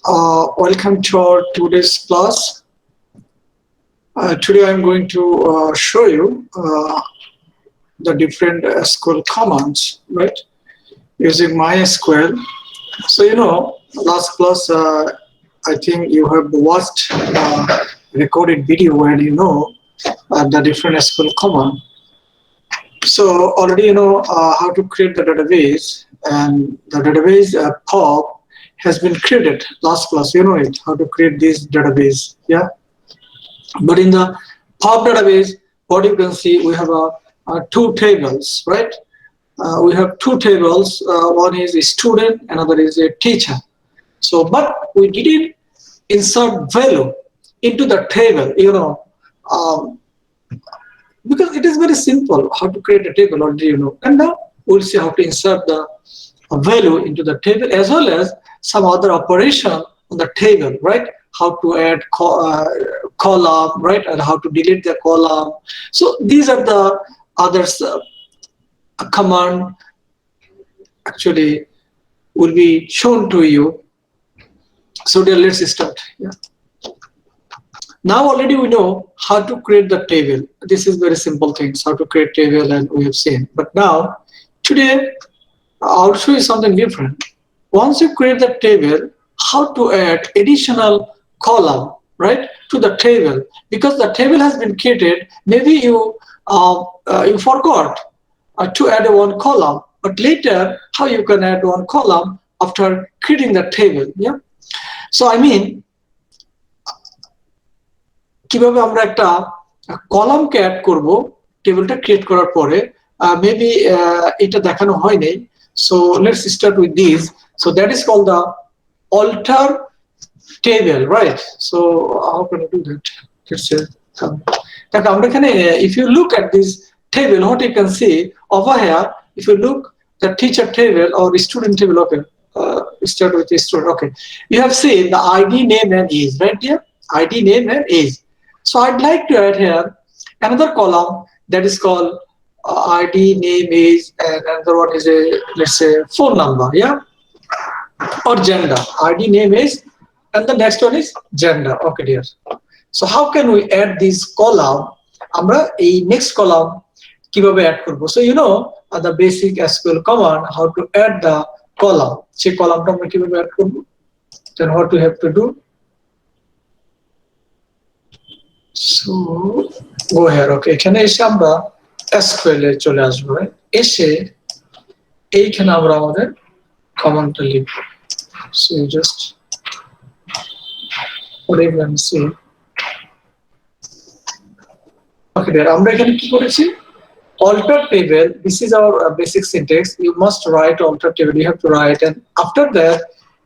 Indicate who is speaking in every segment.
Speaker 1: Welcome to our today's class. Today I'm going to show you the different SQL commands, right, using MySQL. So, last class, I think you have watched recorded video and the different SQL command. So already you know how to create the database, and the database pop has been created last class. You know it, how to create this database, yeah. But in the pop database, what you can see, we have two tables, right? We have two tables. One is a student, another is a teacher. So, but we didn't insert value into the table, um, because it is very simple how to create a table already, and now we'll see how to insert the value into the table, as well as some other operation on the table, right? How to add column, right, and how to delete the column. So these are the others command actually will be shown to you. So then let's start. Yeah. Now already we know how to create the table. This is very simple things, how to create table, and we have seen. But now, today, I'll show you something different. Once you create the table, how to add additional column, right, to the table. Because the table has been created, maybe you forgot to add one column. But later, how you can add one column after creating the table, yeah? So I mean, কিভাবে আমরা একটা কলামকে add করব টেবিলটা create করার পরে, maybe এটা দেখানো হয় নাই। So let's start with this. So that is called the alter table, right? So how can I do that? Let's say দেখো আমরা এখানে, if you look at this table, what you can see over here, if you look the teacher table or student table, okay, start with the student, okay, you have seen the ID, name and age, right here, ID, name and age. So I'd like to add here another column that is called ID, name, age, and another one is a, let's say, phone number, yeah, or gender. ID, name, age, and the next one is gender. Okay, dear. So how can we add this column? Amra ei next column kibabe add korbo. So the basic SQL command how to add the column. Che column ta amra kibabe add korbo? Then what we have to do? So go here, okay, এখানে এসে আমরা SQL এ চলে আসবো, এসে এইখানে আমরা আমাদের কমান্ডটা লিখব। So you just put it and see. Okay, there আমরা এখানে কি করেছি? Alter table. This is our basic syntax. You must write alter table. You have to write, and after that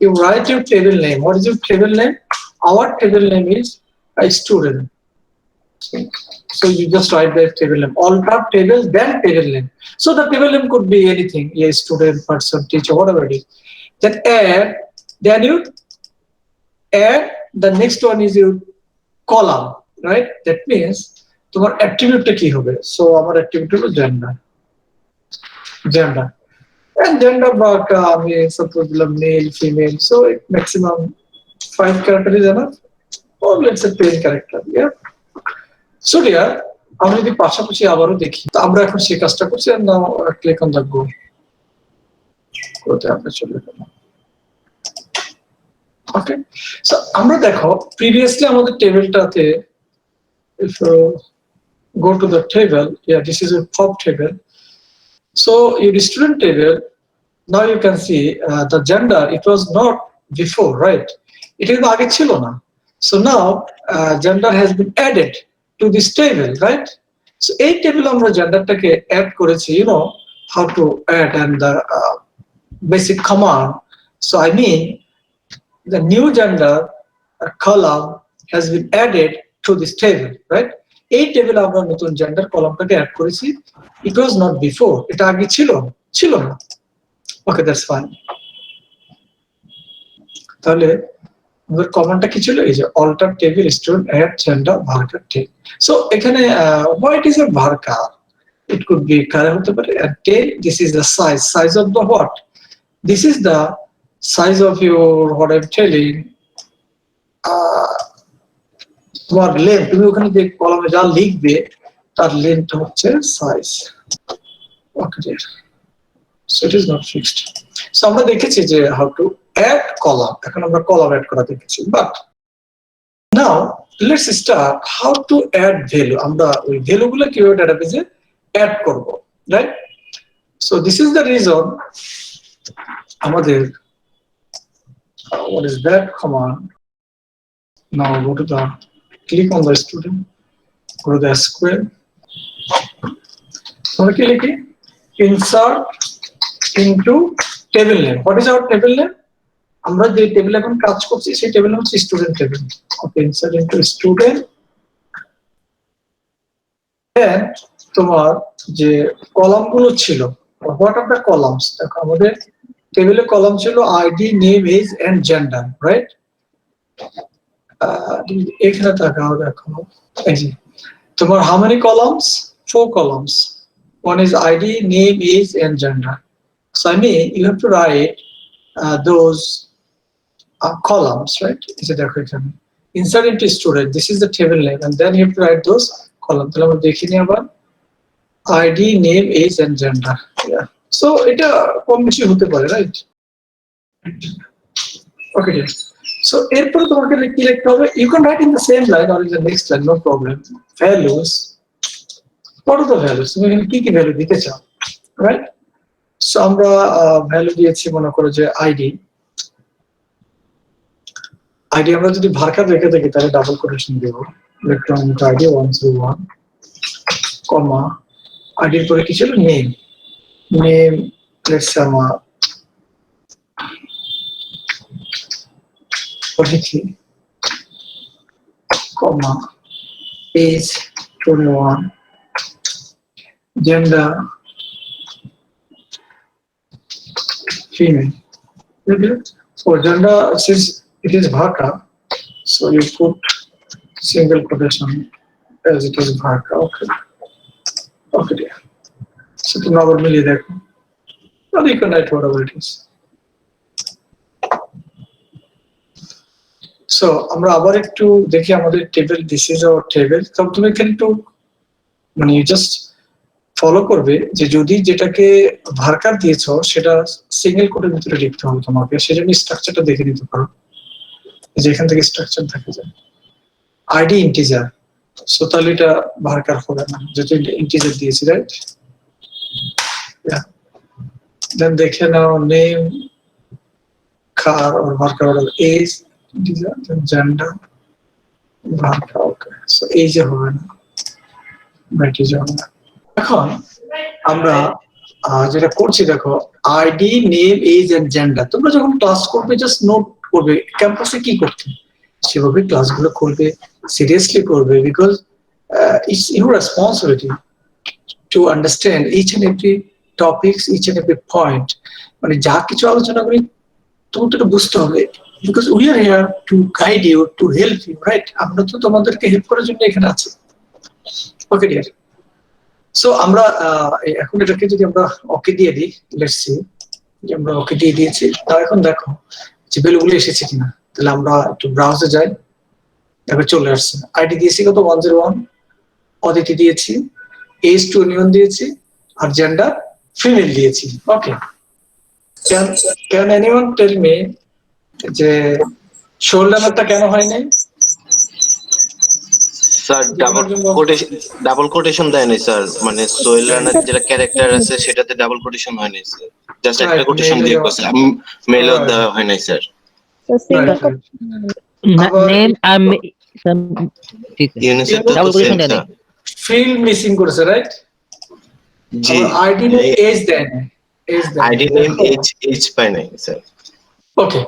Speaker 1: you write your table name. What is your table name? Our table name is a student. So you just write the table name, alter table, then table name. So the table name could be anything, yeah, student, person, teacher, whatever it is. Then add, then you add the next one is your column, right? That means তোমার attribute কি হবে? So আমার attribute হলো gender, and gender বাক আমি suppose দিলাম male, female. So maximum 5 character is enough, or let's say 10 character, yeah. So dear, আমরা যদি পাশাপাশি আবারও দেখি, তো আমরা এখন সেই কাজটা করছি, and now click on the go. কোথায় আমরা চলে গেলাম? Okay, so আমরা দেখো previously আমাদের টেবিলটাতে, if you go to the table, yeah, this is a pop table. So your student table, now you can see the gender, it was not before, right? It is আগে ছিল না. So now gender has been added to this table, right? So a table আমরা genderটাকে add করেছি, how to add, and the basic command. So I mean the new gender column has been added to this table, right? A table আমরা নতুন gender columnটাকে add করেছি. It was not before. এটা আগে ছিল না. Okay, that's fine. তাহলে আমাদের কমান্ডটা কি ছিল? এই যে alter table student add gender varchar table. So এখানে why it is a varchar? It could be কারে হতে পারে, and table, this is the size of the what? This is the size of your, what I'm telling, তোমার length, তুমি ওখানে যে কলামে যা লিখবে তার লেন্থ হচ্ছে size. Okay, so it is not fixed. So আমরা দেখেছি যে how to add column, এখন আমরা কলাম অ্যাড করা দেখেছি, but now let's start how to add value. আমরা ওই ভ্যালু গুলো কিভাবে ডেটাবেজে অ্যাড করব, right? So this is the reason আমাদের what is that command? Now go to the click on the student, go to the SQL, আমরা কি লিখি? Insert into table name. What is our table name? আমরা যে টেবিলে এখন কাজ করছি সেই টেবিল হচ্ছে স্টুডেন্ট টেবিল। ওকে, ইনসার্ট ইনটু স্টুডেন্ট, দেন তোমার যে কলাম গুলো ছিল, হোয়াট আর দ্য কলামস, দেখো আমাদের টেবিলে কলাম ছিল ID, name, age and gender, right? এখানে তাকাও, দেখো এই যে তোমার how many columns? 4 columns. One is ID, name, age and gender. So I mean you have to write those columns, right? Insert into student, this is the table name, and then you have to write those columns. তাহলে আমরা দেখি নি আবার ID, name, age and gender. Yeah, so এটা কম বেশি হতে পারে, right? Okay, yes. So এরপর তোমাকে কি লিখতে হবে? You can write in the same line or in the next line, no problem. Values, what are the values? তুমি এখানে কি কি ভ্যালু দিতে চাও, রাইট? সো আমরা ভ্যালু দিয়েছি মনে করো যে আইডি আমরা যদি ভার্কার রেখে থাকি তাহলে ডাবল কোটেশন দেব, ইলেকট্রনিক আইডি 101 কমা আইডির পরে কি ছিল? নেম, লেটস সে আমার অতিথি কমা age 21, gender female. Okay. For gender, since it is Bhaka, so you put single quotation as it is Bhaka. Okay. Okay, dear. So to normally that, or you can write whatever it is. So আমরা আবার একটু দেখি আমাদের table, this is our table. তো তুমি এখানে একটু মানে জাস্ট ফলো করবে যে যদি যেটাকে ভার্কার দিয়েছো সেটা সিঙ্গেল কোটের ভিতরে লিখতে হবে তোমাকে, সেজন্য স্ট্রাকচারটা দেখে নিতে পারো, যেখান থেকে স্ট্রাকচার থাকে যায়। আইডি ইন্টিজার, সো তাহলে এটা ভার্কার হবে না যেহেতু ইন্টিজার দিয়েছি, রাইট? দেন দেখে নাও name char or varchar or age integer, then gender varchar. Okay, so age হবে না, ইন্টিজার হবে না। এখন আমরা যেটা করছি দেখো ID, name, age and gender, তোমরা যখন ক্লাস করবে জাস্ট নোট করবে ক্যাম্পাসে কি করতে, সেভাবে ক্লাসগুলো করবে, সিরিয়াসলি করবে, because it's your responsibility to understand each and every topics, each and every point. মানে যা কিছু আলোচনা করি তোমাকে এটা বুঝতে হবে, because we are here to guide you, to help you, right? আমরা তো তোমাদেরকে হেল্প করার জন্য এখানে আছি। ওকে ডিয়ার, সো আমরা এখন এটাকে যদি আমরা ওকে দিয়ে দিই, লেটস সি যে আমরা ওকে দিয়ে দিয়েছি। তার এখন দেখো যে ভ্যালুগুলো এসেছে কিনা, তাহলে আমরা একটু ব্রাউজে যাই, দেখো চলে আসছে। আইডি দিয়েছি কত? 101, অদিতি দিয়েছি, এজ 21 দিয়েছি, আর জেন্ডার ফিমেল দিয়েছি। ওকে, ক্যান এনিওয়ান টেল মি যে শোল নাম্বারটা কেন হয় নাই?
Speaker 2: স্যার ডাবল কোটেশন দেয় নাই স্যার, মানে সোহেল রানার যেটা ক্যারেক্টার আছে সেটাতে ডাবল কোটেশন হয় নাই স্যার, জাস্ট একটা কোটেশন দিয়ে কইছে, মেইলও দেওয়া হয় নাই স্যার।
Speaker 3: নেম ঠিক আছে, ডাবল কোটেশন দেয় নাই,
Speaker 1: ফিল্ড মিসিং করেছে, রাইট?
Speaker 2: জি,
Speaker 1: আইডি নেম এজ দেয় না,
Speaker 2: আইডি নেম এজ পাই নাই স্যার।
Speaker 1: ওকে,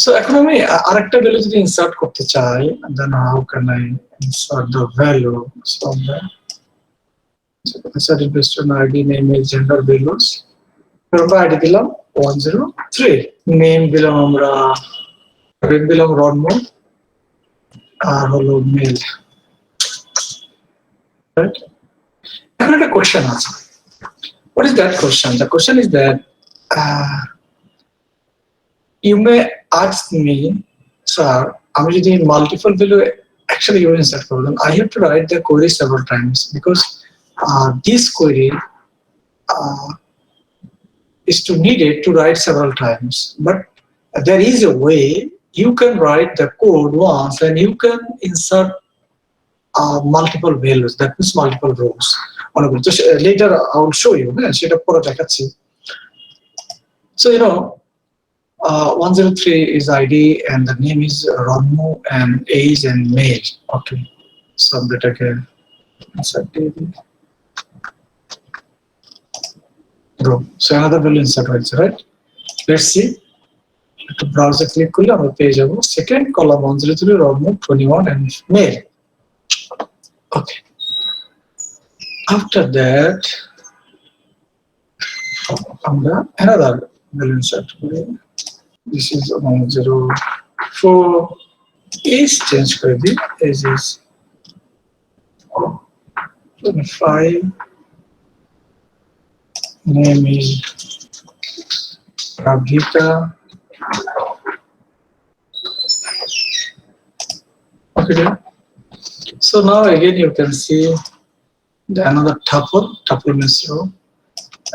Speaker 1: সো এখন আমি আরেকটা ভ্যালু যদি ইনসার্ট করতে চাই, then how can I insert the value? So আমরা insert investor ID, name, age, gender values. আমরা আইডি দিলাম 103, নেম দিলাম আমরা রনম, আর হলো মেল, রাইট? এখন একটা কোশ্চেন আছে। What is that question? The question is that you may ask me, sir, আমি যদি multiple value actually you insert করলাম, I have to write the query several times because this query is to needed to write several times. But there is a way you can write the code once and you can insert multiple values, that means multiple rows. So later I will show you. সেটা পরে দেখাচ্ছি. So 103 is ID and the name is Ramu and age and male. Okay, so এটাকে insert দিয়ে দিই. Row. So another value insert হয়েছে, right? Let's see. একটু browser click করলে আমরা পেয়ে যাব second column 103 Ramu 21 and male. Okay. After that, another value insert. This is 104. Age change করে দিই. Age is 25. Name is Pravita. Okay. So now again you can see another tuple means row.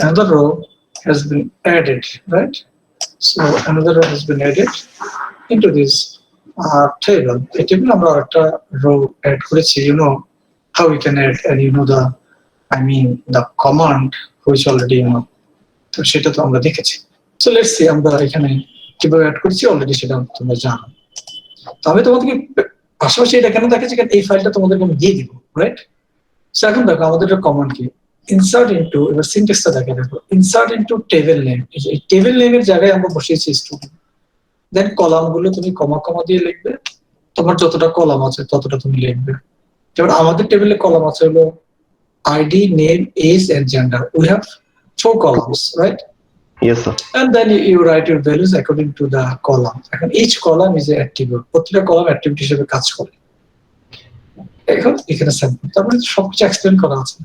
Speaker 1: Another row has been added, right? So another row has been added into this table. The table আমরা একটা row add করেছি. You know how we can add, and you know the command which already তো সেটা তো আমরা দেখেছি. So let's see আমরা এখানে কিভাবে add করেছি already সেটা তোমরা জানো. তো আমি তোমাদেরকে পাশাপাশি এটা কেন দেখাচ্ছি কারণ এই ফাইলটা তোমাদেরকে আমি দিয়ে দিব, রাইট? সো এখন দেখো আমাদের একটা কমান্ড কি ইনসার্ট ইনটু, এবার সিনট্যাক্সটা দেখো ইনসার্ট ইনটু টেবিল নেম। এই টেবিল নেমের জায়গায় আমরা বসিয়েছি স্টুডেন্ট, দেন কলামগুলো তুমি কমা কমা দিয়ে লিখবে, তোমার যতটা কলাম আছে ততটা তুমি লিখবে। যেমন আমাদের টেবিলে কলাম আছে হলো ID, name, age and gender. We have 4 columns, right?
Speaker 4: Yes, sir.
Speaker 1: And then you write your values according to the column. এখন each column is an attribute. প্রত্যেকটা কলাম অ্যাট্রিবিউট হিসেবে কাজ করে। এখন এখানে স্যাম্পল, তারপরে সবকিছু এক্সপ্লেন করা আছে।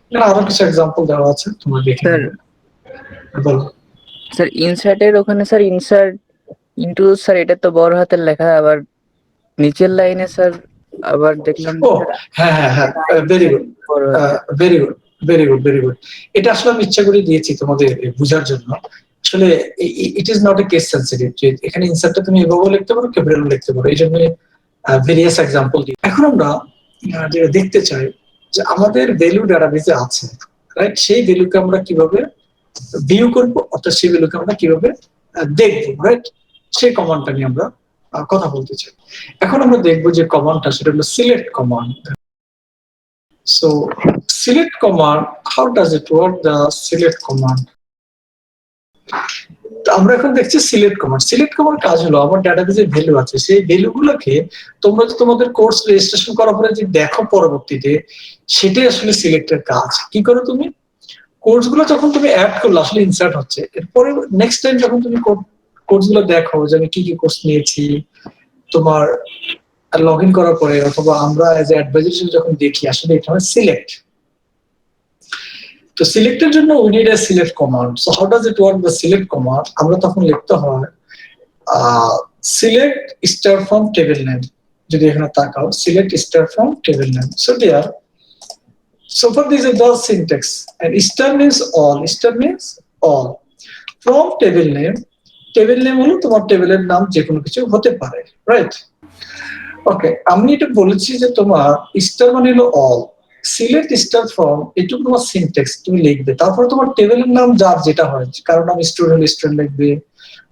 Speaker 1: এখানে আরো কিছু एग्जांपल দেওয়া আছে, তোমরা দেখে
Speaker 5: স্যার
Speaker 1: বলো।
Speaker 5: স্যার ইনসার্টের ওখানে স্যার ইনসার্ট ইনটু স্যার এটা তো বড় হাতের লেখা, আবার নিচের লাইনে স্যার আবার দেখলাম
Speaker 1: ও হ্যাঁ হ্যাঁ হ্যাঁ, ভেরি গুড। এটা আসলে আমি ইচ্ছা করে দিয়েছি তোমাদের বোঝার জন্য। আসলে it is not a case sensitive, যে এখানে ইনসার্টটা তুমি এভাবেও লিখতে পারো, ক্যাপিটালও লিখতে পারো, এই জন্য ভেরিয়াস एग्जांपल দিই। এখন আমরা যেটা দেখতে চাই যে আমাদের ভ্যালু ডাটাবেসে আছে, রাইট? সেই ভ্যালুকে আমরা কিভাবে ভিউ করব, অর্থাৎ সেই ভ্যালুকে আমরা কিভাবে দেখব, রাইট? সেই কমান্ডটা নিয়ে আমরা কথা বলতে চাই। এখন আমরা দেখব যে কমান্ডটা, সেটা হলো select command. So select command, how does it work? The select command. আমরা এখন দেখছি সিলেক্ট কমান্ড। সিলেক্ট কমান্ড কাজ হলো আমার ডাটাবেসে ভ্যালু আছে, সেই ভ্যালুগুলোকে তোমরা যে তোমাদের কোর্স রেজিস্ট্রেশন করার পরে যে দেখো পরবর্তীতে, সেটাই আসলে সিলেক্টের কাজ। কি করো তুমি কোর্সগুলো যখন তুমি অ্যাড করলে আসলে ইনসার্ট হচ্ছে, এরপরে নেক্সট টাইম যখন তুমি কোর্সগুলো দেখো যে আমি কি কি কোর্স নিয়েছি, তোমার লগ ইন করার পরে অথবা আমরা এজ এ অ্যাডভাইজার হিসেবে যখন দেখি, আসলে এটা হয় সিলেক্ট। তো সিলেক্টের জন্য we need a select command. So how does it work? The select command আমরা তখন লিখতে হয় select star from table name. যদি এখানে তাকাও, select star from table name. So there, so for this is the syntax, and star means all, from table name হলো তোমার টেবিলের নাম, যে কোনো কিছু হতে পারে, রাইট? ওকে, আমি এটা বলেছি যে তোমার স্টার মানে হলো অল, সিলেক্ট স্টার ফ্রম, এটুকু তোমার সিনট্যাক্স তুমি লিখবে। তারপর তোমার টেবিলের নাম যার যেটা হয়, কারণ আমি স্টুডেন্ট লিখবে,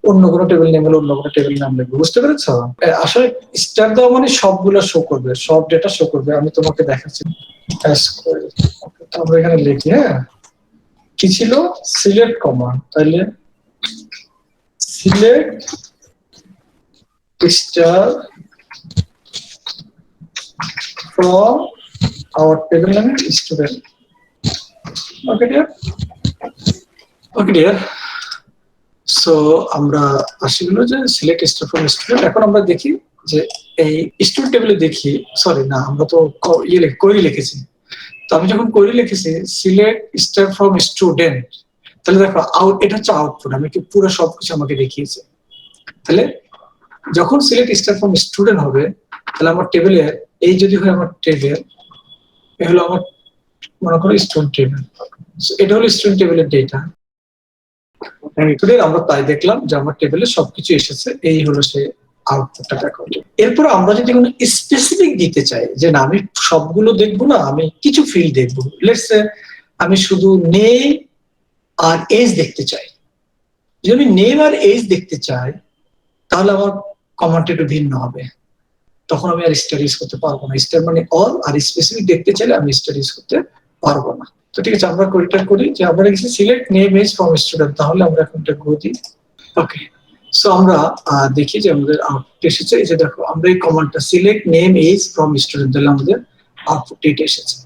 Speaker 1: অন্য কোনো টেবিল নেম হলে অন্য কোনো টেবিল নাম লিখবে। বুঝতে পেরেছো? আসলে স্টার দেওয়া মানে সবগুলো শো করবে, সব ডেটা শো করবে। আমি তোমাকে দেখাচ্ছি। আমরা এখানে লিখি, হ্যাঁ কি ছিল সিলেক্ট কমান্ড, তাহলে select star from our table name is student. Okay dear. So আমরা আসি হলো যে সিলেক্ট স্টার ফ্রম স্টুডেন্ট। এখন আমরা দেখি যে এই স্টুডেন্ট টেবিলে দেখি, সরি না, আমরা তো কোয়েরি লিখেছি। তো আমি যখন কোয়েরি লিখেছি সিলেক্ট স্টার ফ্রম স্টুডেন্ট, তাহলে দেখো এটা হচ্ছে আউটপুট। আমি কি পুরো সবকিছু আমাকে দেখিয়েছে। তাহলে যখন সিলেক্ট স্টার ফ্রম স্টুডেন্ট হবে তাহলে আমার টেবিলে এই যদি হয় আমার টেবিল, এ হলো আমার মনে করো স্টুডেন্ট টেবিল, এটা হলো স্টুডেন্ট টেবিলের ডেটা। টুডে আমরা তাই দেখলাম যে আমার টেবিলে সবকিছু এসেছে, এই হলো সে আউটপুটটা দেখো। এরপর আমরা যদি কোনো স্পেসিফিক দিতে চাই যে না আমি সবগুলো দেখবো না, আমি কিছু ফিল্ড দেখবো, লেটস সে আমি শুধু নেম আর এজ দেখতে চাই, যদি আমি নেম আর এজ দেখতে চাই তাহলে আমার কমান্ডটা একটু ভিন্ন হবে, তখন আমি আর স্টার ইউজ করতে পারবো না। স্টার মানে অল, আর স্পেসিফিক দেখতে চাইলে আমি স্টার ইউজ করতে পারবো না। তো ঠিক আছে, আমরা কোয়েরিটা করি যে আমরা লিখছি select name age from student, তাহলে আমরা এখন এটা গো দিই। ওকে, সো আমরা দেখি যে আমাদের আউটপুট এসেছে। এই যে দেখো আমরা এই কমান্ডটা select name age from student দিলে আমাদের আউটপুট এটা এসেছে।